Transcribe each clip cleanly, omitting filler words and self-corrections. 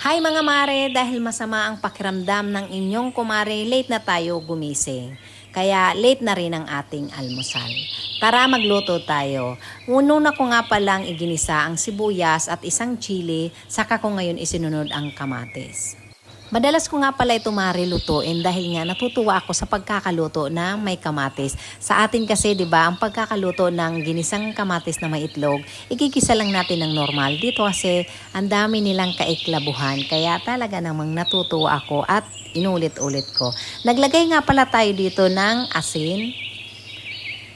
Hi mga mare, dahil masama ang pakiramdam ng inyong kumare, late na tayo gumising. Kaya late na rin ang ating almusal. Tara magluto tayo. Ununa ko nga palang iginisa ang sibuyas at isang chili, saka ko ngayon isinunod ang kamatis. Madalas ko nga pala ito lutuin dahil nga natutuwa ako sa pagkakaluto na may kamatis. Sa atin kasi 'di ba, ang pagkakaluto ng ginisang kamatis na may itlog, igigisa lang natin ng normal. Dito kasi ang dami nilang kaiklabuhan, kaya talaga namang natutuwa ako at inulit-ulit ko. Naglagay nga pala tayo dito ng asin,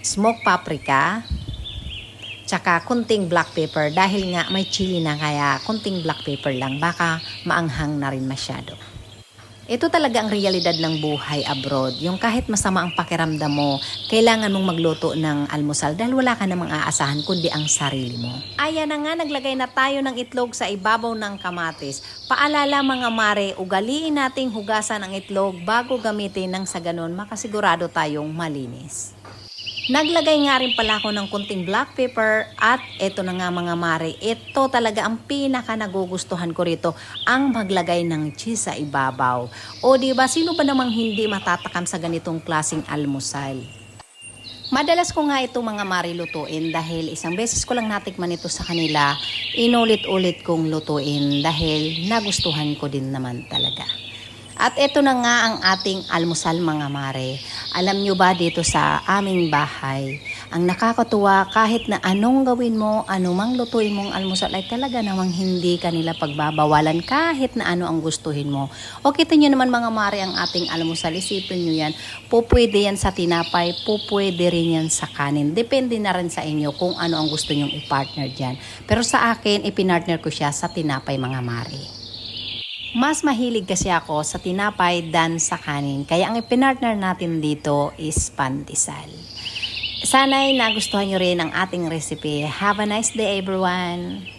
smoked paprika, tsaka kunting black pepper dahil nga may chili na kaya kunting black pepper lang, baka maanghang na rin masyado. Ito talaga ang realidad ng buhay abroad. Yung kahit masama ang pakiramdam mo, kailangan mong magluto ng almusal dahil wala ka namang aasahan kundi ang sarili mo. Ayan na nga, naglagay na tayo ng itlog sa ibabaw ng kamatis. Paalala mga mare, ugaliin nating hugasan ang itlog bago gamitin nang sa ganun makasigurado tayong malinis. Naglagay nga rin pala ako ng kunting black pepper at eto na nga mga mare, ito talaga ang pinaka nagugustuhan ko rito, ang maglagay ng cheese sa ibabaw. O diba, sino ba namang hindi matatakam sa ganitong klaseng almusal? Madalas ko nga ito mga mare lutuin dahil isang beses ko lang natikman ito sa kanila, inulit-ulit kong lutuin dahil nagustuhan ko din naman talaga. At ito na nga ang ating almusal mga mare. Alam nyo ba dito sa aming bahay, ang nakakatuwa kahit na anong gawin mo, anumang lutuin mong almusal ay talaga namang hindi kanila pagbabawalan kahit na ano ang gustuhin mo. O kita nyo naman mga mare ang ating almusal, isipin nyo yan, pupwede yan sa tinapay, pupwede rin yan sa kanin. Depende na rin sa inyo kung ano ang gusto nyong i-partner dyan. Pero sa akin, ipinartner ko siya sa tinapay mga mare. Mas mahilig kasi ako sa tinapay than sa kanin. Kaya ang ipinartner natin dito is pandesal. Sana'y nagustuhan nyo rin ang ating recipe. Have a nice day everyone!